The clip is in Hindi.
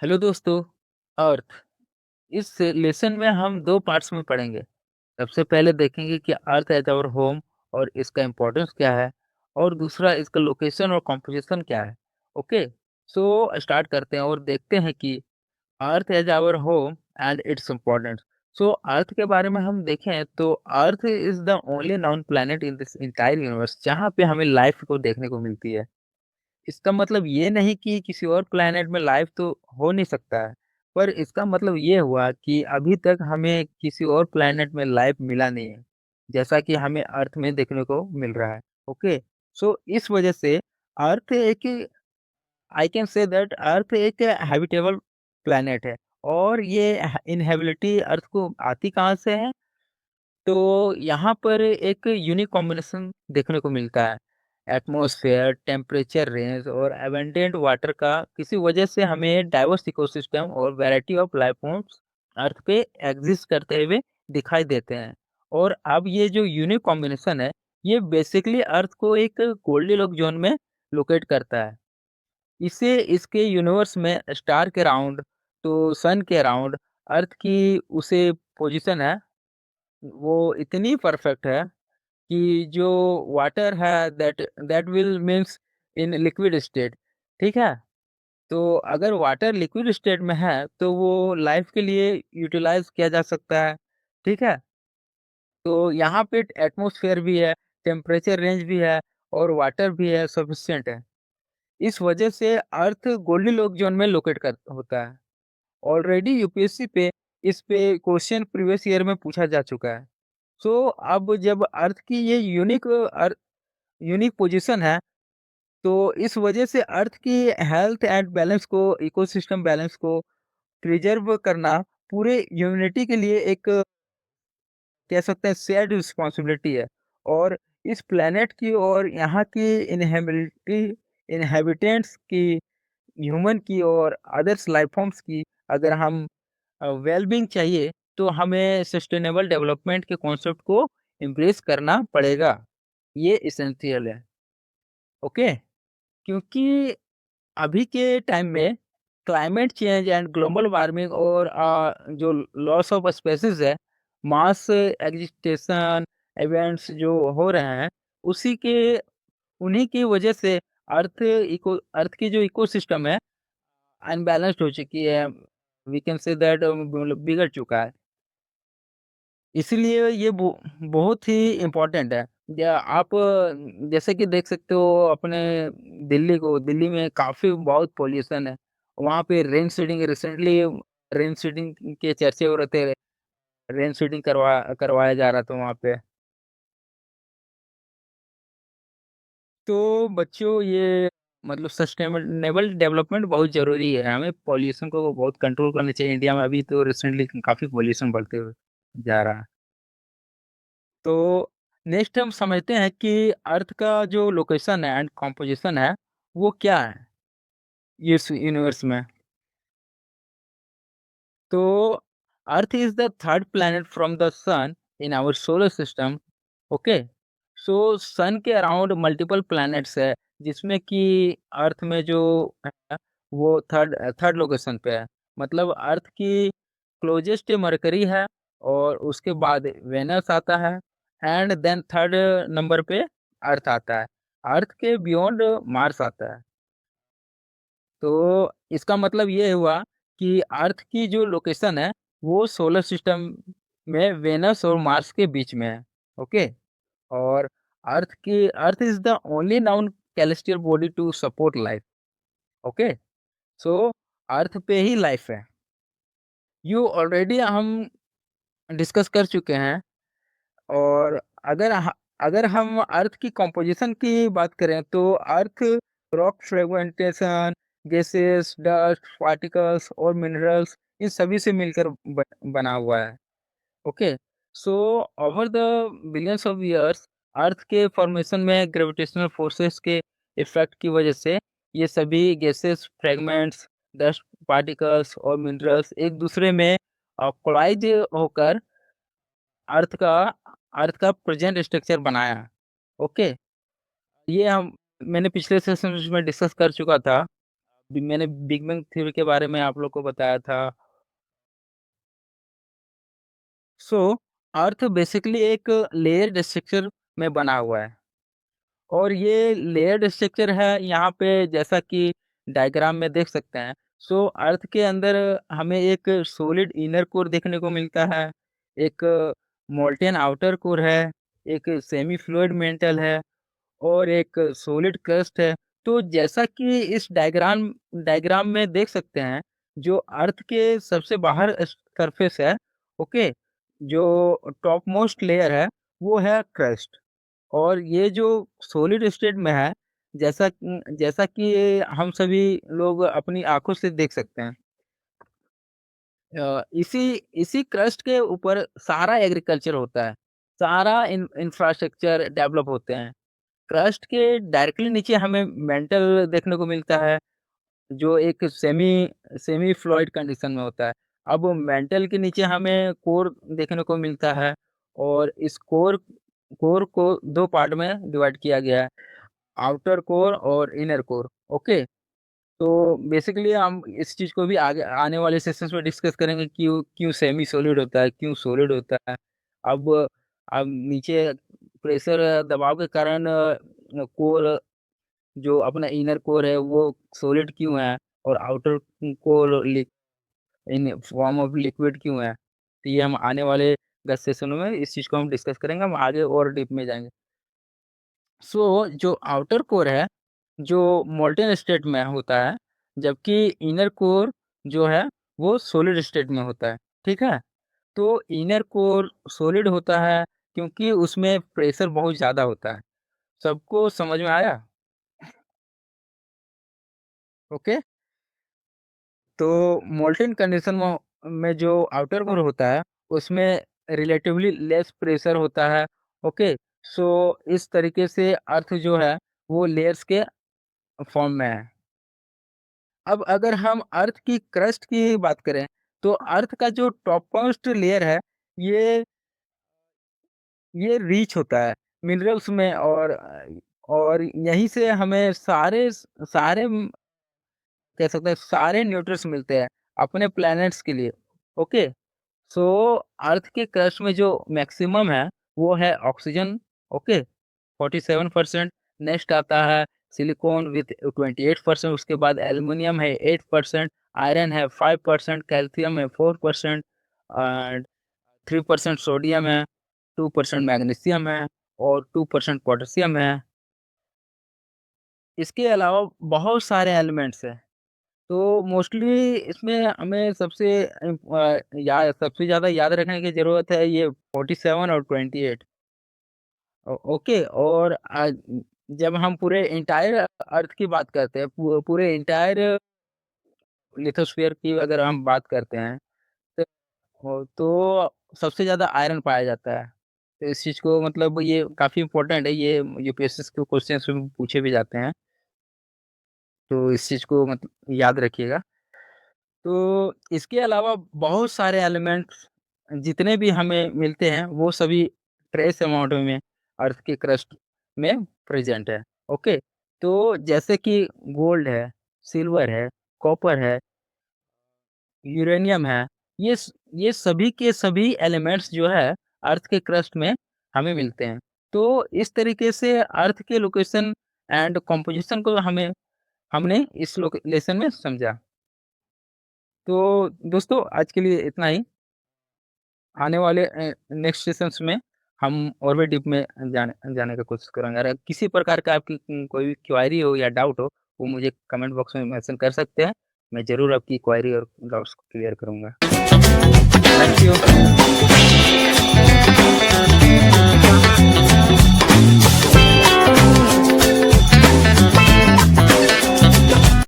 हेलो दोस्तों। अर्थ इस लेसन में हम 2 पार्ट्स में पढ़ेंगे। सबसे पहले देखेंगे कि अर्थ एज़ आवर होम और इसका इम्पोर्टेंस क्या है और दूसरा इसका लोकेशन और कंपोज़िशन क्या है। ओके, सो स्टार्ट करते हैं और देखते हैं कि earth as our home and its importance. So earth के बारे में हम देखें तो earth is the only known planet in this entire universe जहाँ पे हमें लाइफ़ को देखने को मिलती है। इसका मतलब ये नहीं कि किसी और प्लैनेट में लाइफ तो हो नहीं सकता है, पर इसका मतलब ये हुआ कि अभी तक हमें किसी और प्लैनेट में लाइफ मिला नहीं है, जैसा कि हमें अर्थ में देखने को मिल रहा है। ओके, सो इस वजह से अर्थ एक I can say that earth एक हैबिटेबल प्लैनेट है और ये इनहेबिलिटी अर्थ को आती कहाँ से है? तो यहाँ पर एक यूनिक कॉम्बिनेशन देखने को मिलता है। एटमॉस्फेयर, टेम्परेचर रेंज और एबंडेंट वाटर का किसी वजह से हमें डाइवर्स इकोसिस्टम और वैरायटी ऑफ लाइफ फॉर्म्स अर्थ पे एग्जिस्ट करते हुए दिखाई देते हैं। और अब ये जो यूनिक कॉम्बिनेशन है, ये बेसिकली अर्थ को एक गोल्डीलॉक ज़ोन में लोकेट करता है। इसे इसके यूनिवर्स में स्टार के अराउंड तो सन के अराउंड अर्थ की उसे पोजीशन है, वो इतनी परफेक्ट है कि जो वाटर है that that will means in liquid state, ठीक है? तो अगर वाटर लिक्विड स्टेट में है, तो वो लाइफ के लिए यूटिलाइज़ किया जा सकता है, ठीक है? तो यहाँ पे एटमॉस्फेयर भी है, टेम्परेचर रेंज भी है और वाटर भी है, सफिशिएंट है। इस वजह से अर्थ गोल्डीलॉक ज़ोन में लोकेट कर होता है। ऑलरेडी यूपीएससी पे इस पे क्वेश्चन प्रीवियस ईयर में पूछा जा चुका है। सो अब जब अर्थ की ये यूनिक पोजीशन है, तो इस वजह से अर्थ की हेल्थ एंड बैलेंस को इकोसिस्टम बैलेंस को प्रिजर्व करना पूरे ह्यूमैनिटी के लिए एक कह सकते हैं शेयर्ड रिस्पॉन्सिबिलिटी है। और इस प्लेनेट की और यहाँ की इनहेबिटेंट्स की, ह्यूमन की और अदर्स लाइफ फॉर्म्स की अगर हम वेल-बीइंग चाहिए, तो हमें सस्टेनेबल डेवलपमेंट के कॉन्सेप्ट को एम्ब्रेस करना पड़ेगा। ये एसेंशियल है, ओके? क्योंकि अभी के टाइम में climate change and global warming और जो लॉस ऑफ स्पेसीज है, मास एग्जिस्टेशन इवेंट्स जो हो रहे हैं, उसी के उन्हीं की वजह से अर्थ की जो इकोसिस्टम है अनबैलेंस्ड हो चुकी है। वी कैन से दैट मतलब बिगड़ चुका है। इसीलिए ये बहुत ही इम्पोर्टेंट है। आप जैसे कि देख सकते हो अपने दिल्ली में काफ़ी बहुत पॉल्यूशन है। वहाँ पे rain seeding recently rain seeding के चर्चे हो रहे थे। रेन सीडिंग करवाया जा रहा था वहाँ पे। तो बच्चों ये मतलब सस्टेनेबल डेवलपमेंट बहुत ज़रूरी है। हमें पॉल्यूशन को बहुत कंट्रोल करना चाहिए। इंडिया में अभी तो रिसेंटली काफ़ी पॉल्यूशन बढ़ते हुए जा रहा है। तो नेक्स्ट हम समझते हैं कि अर्थ का जो लोकेशन है एंड कंपोजिशन है, वो क्या है इस यूनिवर्स में। तो earth is the third planet from the sun in our solar system. Okay, so sun के अराउंड मल्टीपल प्लैनेट्स है, जिसमें कि अर्थ में जो है वो थर्ड थर्ड लोकेशन पे है। मतलब अर्थ की क्लोजेस्ट मरकरी है और उसके बाद वेनस आता है एंड देन थर्ड नंबर पे अर्थ आता है। अर्थ के बियॉन्ड मार्स आता है। तो इसका मतलब ये हुआ कि अर्थ की जो लोकेशन है वो सोलर सिस्टम में वेनस और मार्स के बीच में है। ओके, और earth is the only known celestial body to support life. Okay, so earth पे ही लाइफ है। यू ऑलरेडी हम डिस्कस कर चुके हैं। और अगर हम अर्थ की कंपोजिशन की बात करें तो earth rock fragmentation, gases, dust, particles और मिनरल्स इन सभी से मिलकर बना हुआ है। Okay, so over the billions of years earth के फॉर्मेशन में ग्रेविटेशनल फोर्सेस के इफेक्ट की वजह से ये सभी गैसेस, फ्रेगमेंट्स, डस्ट पार्टिकल्स और मिनरल्स एक दूसरे में कोलाइड होकर अर्थ का अर्थ का प्रेजेंट स्ट्रक्चर बनाया। ओके, ये हम मैंने पिछले सेशन में डिस्कस कर चुका था। मैंने बिग बैंग थ्योरी के बारे में आप लोग को बताया था। सो अर्थ बेसिकली एक लेयर्ड स्ट्रक्चर में बना हुआ है और ये लेयर्ड स्ट्रक्चर है यहाँ पे जैसा कि डायग्राम में देख सकते हैं। सो अर्थ के अंदर हमें एक सॉलिड इनर कोर देखने को मिलता है, एक मोल्टेन आउटर कोर है, एक सेमी फ्लूइड मेंटल है और एक सॉलिड क्रस्ट है। तो जैसा कि इस डायग्राम डायग्राम में देख सकते हैं, जो अर्थ के सबसे बाहर सरफेस है, ओके? जो टॉप मोस्ट लेयर है, वो है क्रस्ट और ये जो सॉलिड स्टेट में है, जैसा कि हम सभी लोग अपनी आँखों से देख सकते हैं। इसी इसी क्रस्ट के ऊपर सारा एग्रीकल्चर होता है, सारा इंफ्रास्ट्रक्चर डेवलप होते हैं। क्रस्ट के डायरेक्टली नीचे हमें मेंटल देखने को मिलता है, जो एक सेमी फ्लूइड कंडीशन में होता है। अब मेंटल के नीचे हमें कोर देखने को मिलता है और इस कोर कोर को 2 पार्ट में डिवाइड किया गया है, आउटर कोर और इनर कोर, ओके? तो बेसिकली हम इस चीज़ को भी आगे आने वाले सेशंस में डिस्कस करेंगे, क्यों क्यों सेमी सॉलिड होता है, क्यों सॉलिड होता है। अब अब नीचे प्रेशर दबाव के कारण कोर जो अपना इनर कोर है वो सॉलिड क्यों है और outer core in form of liquid क्यों है? तो ये हम आने वाले 10 सेशनों में इस चीज़ को हम डिस्कस करेंगे, हम आगे और डीप में जाएँगे। सो जो आउटर कोर है, जो मोल्टेन स्टेट में होता है, जबकि इनर कोर जो है वो सॉलिड स्टेट में होता है, ठीक है? तो इनर कोर सॉलिड होता है क्योंकि उसमें प्रेशर बहुत ज़्यादा होता है। सबको समझ में आया? ओके? तो मोल्टेन कंडीशन में जो आउटर कोर होता है, उसमें रिलेटिवली लेस प्रेशर होता है, ओके? सो इस तरीके से अर्थ जो है, वो लेयर्स के फॉर्म में है। अब अगर हम अर्थ की क्रस्ट की बात करें, तो अर्थ का जो टॉप मोस्ट लेयर है, ये ये रिच होता है मिनरल्स में और यहीं से हमें सारे कह सकते हैं सारे न्यूट्रिएंट्स मिलते हैं अपने प्लैनेट्स के लिए, ओके? सो अर्थ के क्रस्ट में जो मैक्सिमम है, वो है ऑक्सीजन, ओके? 47%। नेक्स्ट आता है सिलिकॉन विथ 28%, उसके बाद एल्युमिनियम है 8%, आयरन है 5%, कैल्शियम है 4% एंड 3% सोडियम है, 2% मैग्नीशियम है और 2% पोटेशियम है। इसके अलावा बहुत सारे एलिमेंट्स हैं। तो मोस्टली इसमें हमें सबसे ज़्यादा याद रखने की ज़रूरत है ये 47 और 28। ओके और जब हम पूरे एंटायर अर्थ की बात करते हैं, पूरे एंटायर लिथोस्फीयर की अगर हम बात करते हैं, तो सबसे ज़्यादा आयरन पाया जाता है। तो इस चीज़ को मतलब ये काफ़ी इम्पोर्टेंट है, ये यूपीएससी के क्वेश्चन्स में पूछे भी जाते हैं, तो इस चीज़ को याद रखिएगा। तो इसके अलावा बहुत सारे एलिमेंट्स जितने भी हमें मिलते हैं, वो सभी ट्रेस अमाउंट में अर्थ के क्रस्ट में प्रेज़ेंट है, ओके? तो जैसे कि गोल्ड है, सिल्वर है, कॉपर है, यूरेनियम है, ये सभी के सभी एलिमेंट्स जो है अर्थ के क्रस्ट में हमें मिलते हैं। तो इस तरीके से अर्थ के लोकेशन एंड कंपोज़िशन को हमने इस लेसन में समझा। तो दोस्तों आज के लिए इतना ही। आने वाले नेक्स्ट सेशंस में हम और भी डीप में जाने जाने का कोशिश करेंगे। अगर किसी प्रकार का आपकी कोई भी क्वेरी हो या डाउट हो, वो मुझे कमेंट बॉक्स में मेंशन कर सकते हैं। मैं ज़रूर आपकी क्वेरी और डाउट्स को क्लियर करूँगा। Thank you.